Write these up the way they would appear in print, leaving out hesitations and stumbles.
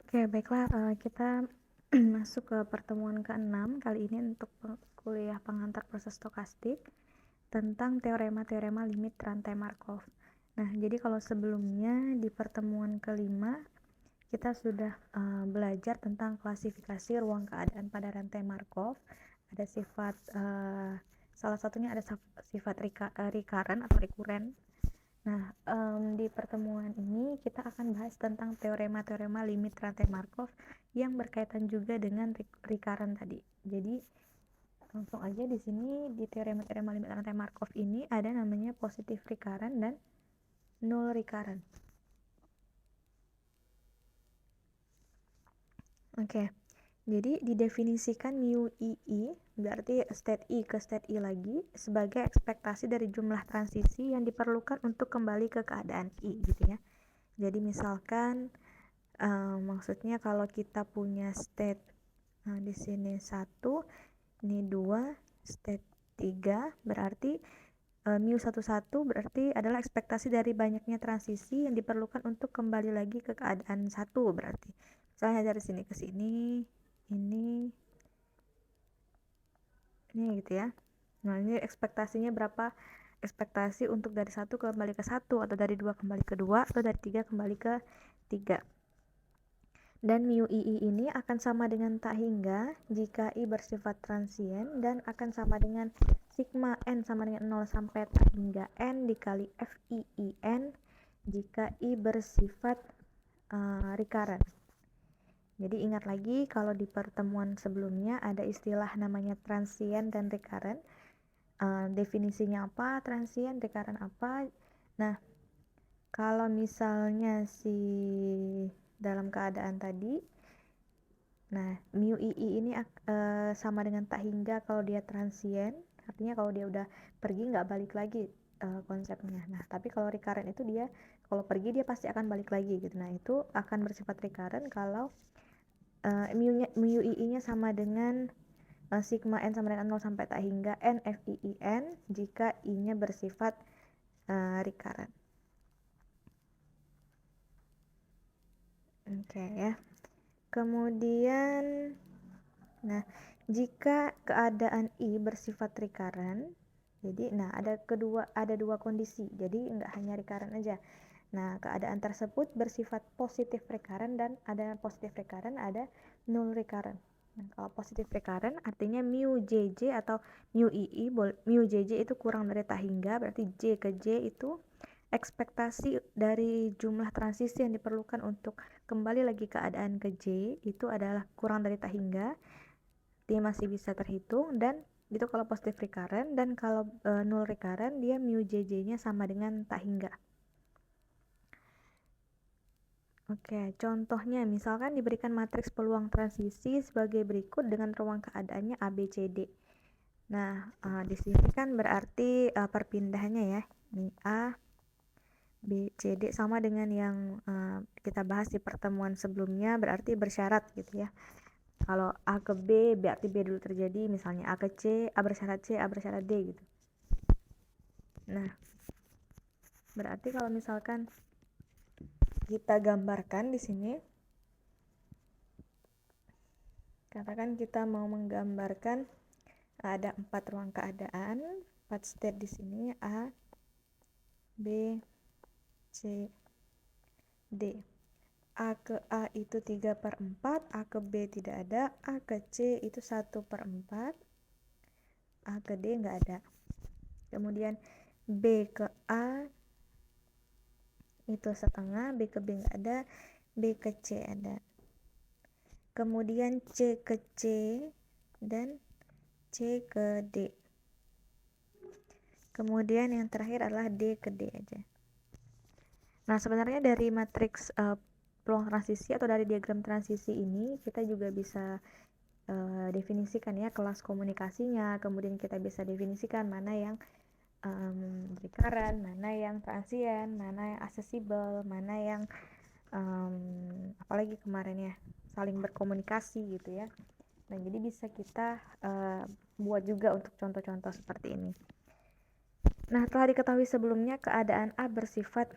Oke, baiklah, kita masuk ke pertemuan ke-6 kali ini untuk kuliah pengantar proses stokastik tentang teorema-teorema limit rantai Markov. Nah, jadi kalau sebelumnya di pertemuan ke-5 kita sudah belajar tentang klasifikasi ruang keadaan pada rantai Markov. Ada sifat salah satunya ada sifat recurrent atau rekuren. Nah, di pertemuan ini kita akan bahas tentang teorema-teorema limit rantai Markov yang berkaitan juga dengan recurrent tadi. Jadi, langsung aja di sini di teorema-teorema limit rantai Markov ini ada namanya positive recurrent dan null recurrent. Oke. Jadi didefinisikan mu II berarti state I ke state I lagi sebagai ekspektasi dari jumlah transisi yang diperlukan untuk kembali ke keadaan I gitu ya. Jadi misalkan maksudnya kalau kita punya state di sini 1, ini 2, state 3 berarti mu 11 berarti adalah ekspektasi dari banyaknya transisi yang diperlukan untuk kembali lagi ke keadaan 1 berarti. Misalnya dari sini ke sini, ini gitu ya. Nah, ini ekspektasinya berapa? Ekspektasi untuk dari 1 kembali ke 1 atau dari 2 kembali ke 2 atau dari 3 kembali ke 3. Dan mu II ini akan sama dengan tak hingga jika I bersifat transien dan akan sama dengan sigma N sama dengan 0 sampai tak hingga N dikali FIIN jika I bersifat recurrent. Jadi ingat lagi kalau di pertemuan sebelumnya ada istilah namanya transient dan recurrent. Definisinya apa, transient, recurrent apa. Nah, kalau misalnya dalam keadaan tadi, nah mu II ini sama dengan tak hingga kalau dia transient, artinya kalau dia udah pergi nggak balik lagi konsepnya. Nah, tapi kalau recurrent itu dia kalau pergi dia pasti akan balik lagi gitu. Nah, itu akan bersifat recurrent kalau mu II-nya sama dengan sigma N sama dengan 0 sampai tak hingga N FIIN jika I-nya bersifat recurrent. Oke ya. Kemudian, nah jika keadaan I bersifat recurrent, jadi nah ada dua kondisi. Jadi nggak hanya recurrent aja. Nah, keadaan tersebut bersifat positif recurrent dan ada positif recurrent, ada null recurrent. Nah, kalau positif recurrent artinya mu JJ atau mu II, mu JJ itu kurang dari tak hingga, berarti J ke J itu ekspektasi dari jumlah transisi yang diperlukan untuk kembali lagi keadaan ke J itu adalah kurang dari tak hingga, dia masih bisa terhitung, dan itu kalau positif recurrent. Dan kalau null recurrent dia mu JJ-nya sama dengan tak hingga. Oke, contohnya misalkan diberikan matriks peluang transisi sebagai berikut dengan ruang keadaannya ABCD. Nah, di sini kan berarti perpindahannya ya. Ini A, B, C, D sama dengan yang kita bahas di pertemuan sebelumnya, berarti bersyarat gitu ya. Kalau A ke B berarti B dulu terjadi, misalnya A ke C, A bersyarat C, A bersyarat D gitu. Nah, berarti kalau misalkan kita gambarkan di sini, katakan kita mau menggambarkan ada 4 ruang keadaan, 4 state di sini, A, B, C, D. A ke A itu 3/4, A ke B tidak ada, A ke C itu 1/4, A ke D nggak ada. Kemudian B ke A itu setengah, B ke B nggak ada, B ke C ada. Kemudian C ke C dan C ke D. Kemudian yang terakhir adalah D ke D aja. Nah, sebenarnya dari matriks peluang transisi atau dari diagram transisi ini kita juga bisa definisikan ya kelas komunikasinya, kemudian kita bisa definisikan mana yang recurrent, mana yang transient, mana yang accessible, mana yang apalagi kemarin ya saling berkomunikasi gitu ya. Nah, jadi bisa kita buat juga untuk contoh-contoh seperti ini. Nah, telah diketahui sebelumnya keadaan A bersifat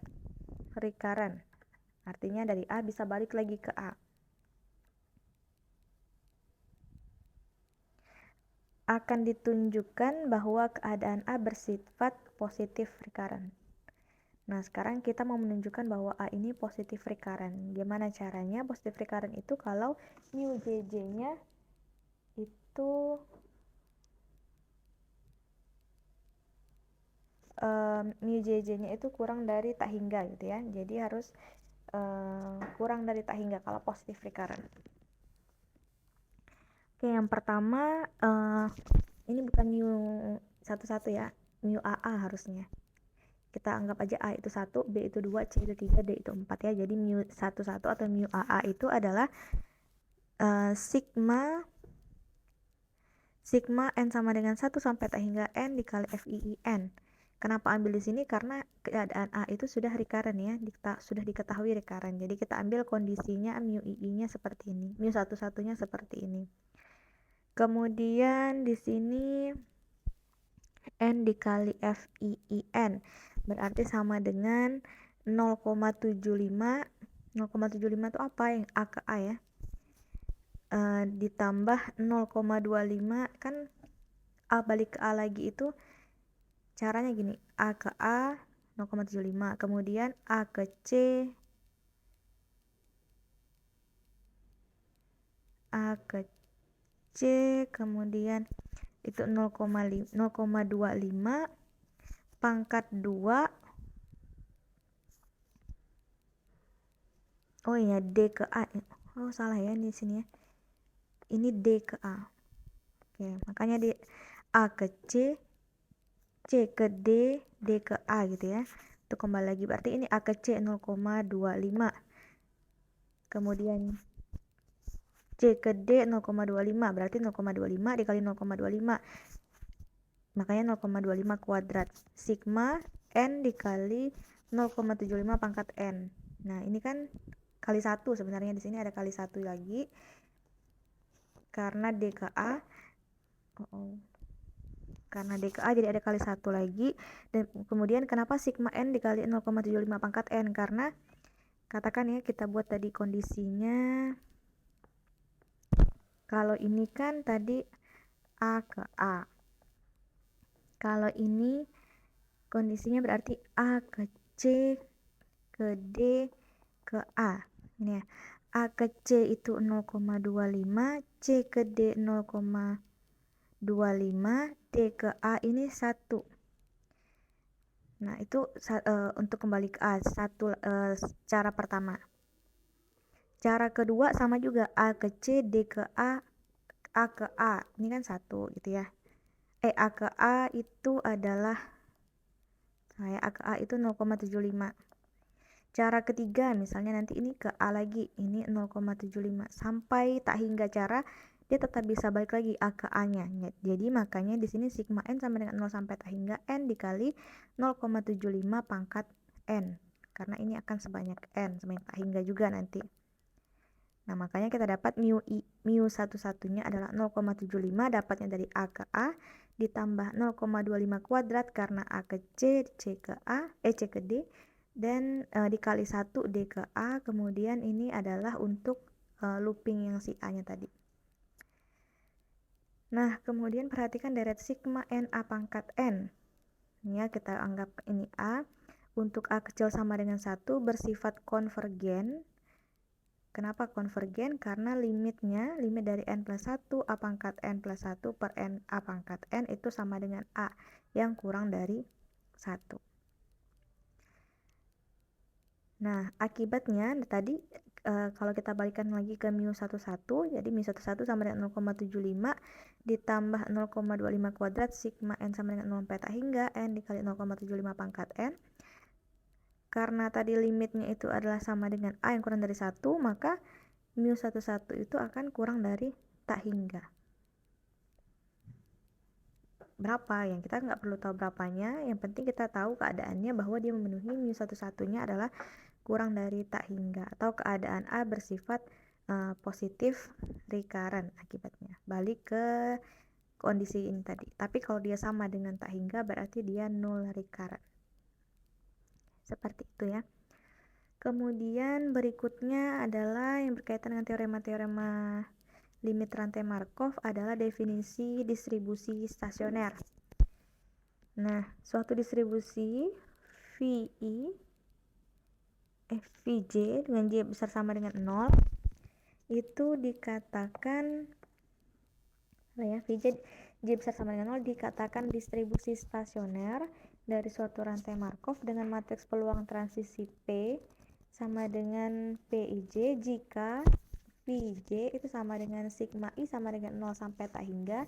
recurrent, artinya dari A bisa balik lagi ke A. akan ditunjukkan bahwa keadaan A bersifat positif recurrent. Nah, sekarang kita mau menunjukkan bahwa A ini positif recurrent. Gimana caranya? Positif recurrent itu kalau mu JJ-nya itu mu JJ-nya itu kurang dari tak hingga gitu ya. Jadi harus kurang dari tak hingga kalau positif recurrent. Oke, yang pertama ini bukan mu 11 ya, mu AA harusnya. Kita anggap aja A itu 1, B itu 2, C itu 3, D itu 4 ya. Jadi mu 11 atau mu AA itu adalah sigma n sama dengan 1 sampai tak hingga n dikali FIIN. Kenapa ambil di sini? Karena keadaan A itu sudah recurrent ya, sudah diketahui recurrent. Jadi kita ambil kondisinya mu II-nya seperti ini, mu 11-nya seperti ini. Kemudian di sini n dikali FIIN berarti sama dengan 0,75. 0,75 itu apa? Yang A ke A ya. Ditambah 0,25 kan A balik ke A lagi itu caranya gini, A ke A 0,75, kemudian A ke C, A ke C, kemudian itu 0,25 pangkat 2. Oh iya, D ke A. Oh salah ya di sini ya. Ini D ke A. Oke, makanya di A ke C, C ke D, D ke A gitu ya. Itu kembali lagi berarti ini A ke C 0,25. Kemudian C ke D 0,25 berarti 0,25 dikali 0,25. Makanya 0,25 kuadrat. Sigma N dikali 0,75 pangkat N. Nah, ini kan kali 1 sebenarnya, di sini ada kali 1 lagi. Karena D ke A. Karena D ke A jadi ada kali 1 lagi. Dan kemudian kenapa sigma N dikali 0,75 pangkat N? Karena katakan ya kita buat tadi kondisinya. Kalau ini kan tadi A ke A. Kalau ini kondisinya berarti A ke C ke D ke A. Ini ya. A ke C itu 0,25, C ke D 0,25, D ke A ini 1. Nah, itu untuk kembali ke A, cara pertama. Cara kedua sama juga, A ke C, D ke A, A ke A. Ini kan 1 gitu ya. A ke A itu adalah A ke A itu 0,75. Cara ketiga misalnya nanti ini ke A lagi, ini 0,75 sampai tak hingga cara dia tetap bisa balik lagi A ke A-nya. Jadi makanya di sini sigma N sama dengan 0 sampai tak hingga N dikali 0,75 pangkat N. Karena ini akan sebanyak N, sebanyak tak hingga juga nanti. Nah, makanya kita dapat mu 11-nya adalah 0,75 dapatnya dari A ke A ditambah 0,25 kuadrat karena A ke C, C ke A, C ke D dan dikali 1 D ke A, kemudian ini adalah untuk looping yang si A-nya tadi. Nah, kemudian perhatikan deret sigma N A pangkat N. Ini ya, kita anggap ini A. Untuk A kecil sama dengan 1 bersifat konvergen. Kenapa konvergen? Karena limit dari N plus 1 A pangkat N plus 1 per N A pangkat N itu sama dengan A yang kurang dari 1. Nah, akibatnya tadi kalau kita balikan lagi ke mu 11, jadi mu 11 sama dengan 0,75 ditambah 0,25 kuadrat sigma N sama dengan 0 sampai tak hingga N dikali 0,75 pangkat N. Karena tadi limitnya itu adalah sama dengan A yang kurang dari 1, maka mu 11 itu akan kurang dari tak hingga. Berapa? Yang kita nggak perlu tahu berapanya, yang penting kita tahu keadaannya bahwa dia memenuhi mu 11-nya adalah kurang dari tak hingga atau keadaan A bersifat positif recurrent akibatnya. Balik ke kondisi ini tadi. Tapi kalau dia sama dengan tak hingga berarti dia null recurrent. Seperti itu ya. Kemudian berikutnya adalah yang berkaitan dengan teorema-teorema limit rantai Markov adalah definisi distribusi stasioner. Nah, suatu distribusi Vj dengan J besar sama dengan 0 itu dikatakan J besar sama dengan 0 dikatakan distribusi stasioner dari suatu rantai Markov dengan matriks peluang transisi P sama dengan Pij jika Vj itu sama dengan sigma I sama dengan 0 sampai tak hingga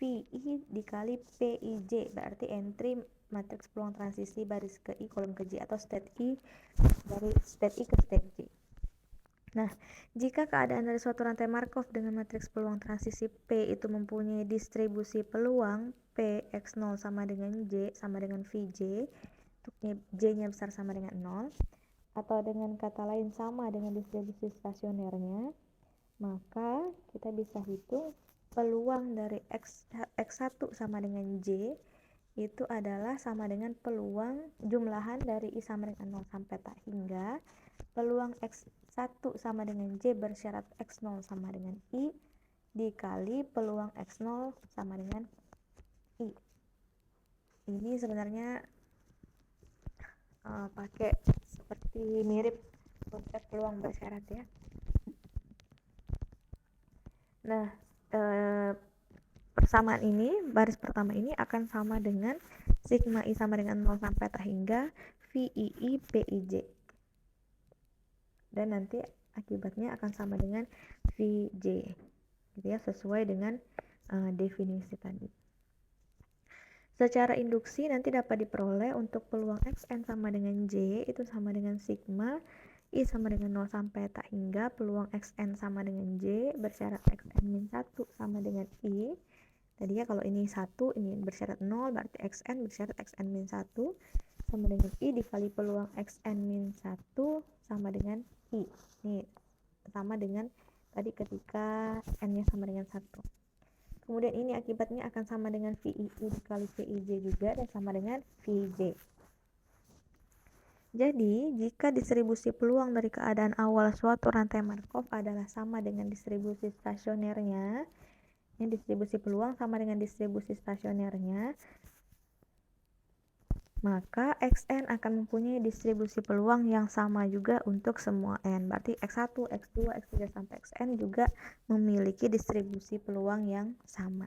Vi dikali Pij, berarti entry matriks peluang transisi baris ke I kolom ke J atau state I dari state I ke state J. Nah, jika keadaan dari suatu rantai Markov dengan matriks peluang transisi P itu mempunyai distribusi peluang P x0 sama dengan J sama dengan Vj, untuk J-nya besar sama dengan 0, atau dengan kata lain sama dengan distribusi stasionernya, maka kita bisa hitung peluang dari X1 sama dengan J itu adalah sama dengan peluang jumlahan dari I sama dengan 0 sampai tak hingga peluang X1 sama dengan J bersyarat X0 sama dengan I dikali peluang X0 sama dengan I. Ini sebenarnya pakai seperti mirip konsep peluang bersyarat ya. Nah, persamaan ini, baris pertama ini akan sama dengan sigma I sama dengan 0 sampai tak hingga VII PIJ. Dan nanti akibatnya akan sama dengan VJ. Gitu ya, sesuai dengan definisi tadi. Secara induksi nanti dapat diperoleh untuk peluang Xn sama dengan J itu sama dengan sigma I sama dengan 0 sampai tak hingga peluang Xn sama dengan J bersyarat Xn-1 sama dengan I. Tadi ya kalau ini 1, ini bersyarat 0, berarti Xn bersyarat Xn-1 sama dengan I dikali peluang Xn-1 sama dengan I. Ini sama dengan tadi ketika N-nya sama dengan 1. Kemudian ini akibatnya akan sama dengan VII dikali PIJ juga dan sama dengan VJ. Jadi, jika distribusi peluang dari keadaan awal suatu rantai Markov adalah sama dengan distribusi stasionernya, ini distribusi peluang sama dengan distribusi stasionernya, maka Xn akan mempunyai distribusi peluang yang sama juga untuk semua N. Berarti X1, X2, X3 sampai Xn juga memiliki distribusi peluang yang sama.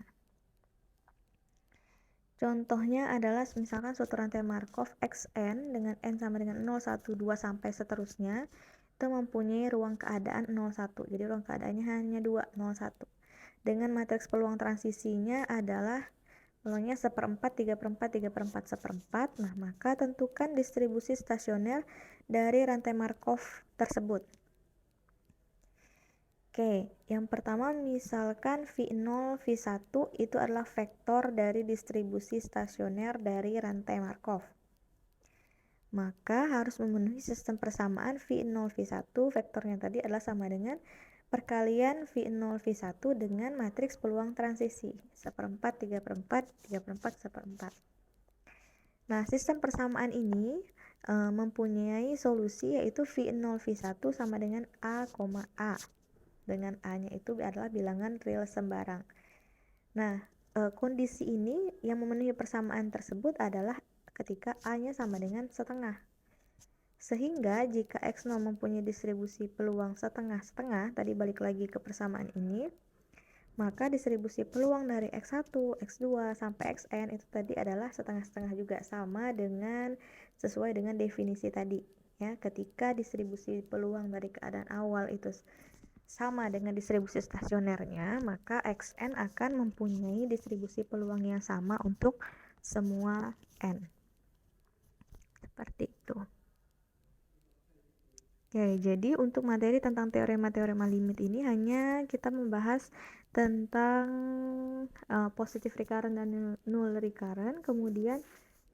Contohnya adalah misalkan suatu rantai Markov Xn dengan N sama dengan 0, 1, 2 sampai seterusnya itu mempunyai ruang keadaan 0, 1. Jadi ruang keadaannya hanya 2, 0, 1. Dengan matriks peluang transisinya adalah peluangnya 1/4, 3/4, 3/4, 1/4. Nah, maka tentukan distribusi stasioner dari rantai Markov tersebut. Oke, yang pertama misalkan V0, V1 itu adalah vektor dari distribusi stasioner dari rantai Markov. Maka harus memenuhi sistem persamaan V0, V1, vektornya tadi adalah sama dengan perkalian V0, V1 dengan matriks peluang transisi 1/4, 3/4, 3/4, 1/4. Nah, sistem persamaan ini mempunyai solusi yaitu V0, V1 sama dengan A, A. Dengan A-nya itu adalah bilangan real sembarang. Nah, kondisi ini yang memenuhi persamaan tersebut adalah ketika A-nya sama dengan setengah. Sehingga jika X0 mempunyai distribusi peluang setengah-setengah, tadi balik lagi ke persamaan ini, maka distribusi peluang dari X1, X2 sampai Xn itu tadi adalah setengah-setengah juga, sama dengan sesuai dengan definisi tadi ya. Ketika distribusi peluang dari keadaan awal itu sama dengan distribusi stasionernya, maka Xn akan mempunyai distribusi peluang yang sama untuk semua N. Seperti itu. Oke, jadi untuk materi tentang teorema-teorema limit ini hanya kita membahas tentang positive recurrent dan null recurrent. Kemudian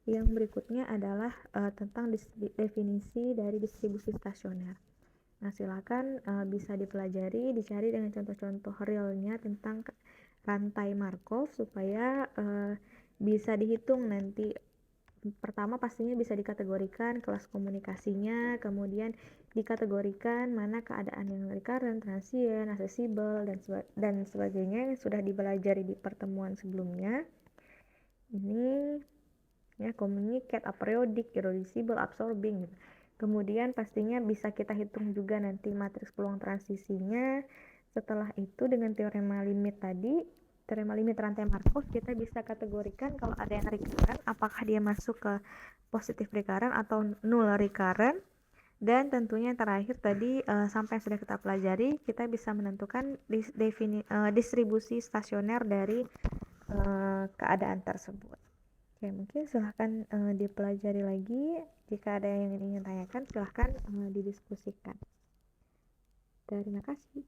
yang berikutnya adalah tentang definisi dari distribusi stasioner. Nah, silakan bisa dipelajari, dicari dengan contoh-contoh realnya tentang rantai Markov supaya bisa dihitung nanti pertama pastinya bisa dikategorikan kelas komunikasinya, kemudian dikategorikan mana keadaan yang recurrent, transient, accessible, dan sebagainya yang sudah dipelajari di pertemuan sebelumnya. Ini ya, communicate, aperiodic, irreducible, absorbing gitu. Kemudian pastinya bisa kita hitung juga nanti matriks peluang transisinya. Setelah itu dengan teorema limit tadi, teorema limit rantai Markov, kita bisa kategorikan kalau ada yang recurrent apakah dia masuk ke positif recurrent atau null recurrent. Dan tentunya yang terakhir tadi sampai yang sudah kita pelajari, kita bisa menentukan distribusi stasioner dari keadaan tersebut. Oke, mungkin silahkan dipelajari lagi. Jika ada yang ingin tanyakan, silahkan didiskusikan. Terima kasih.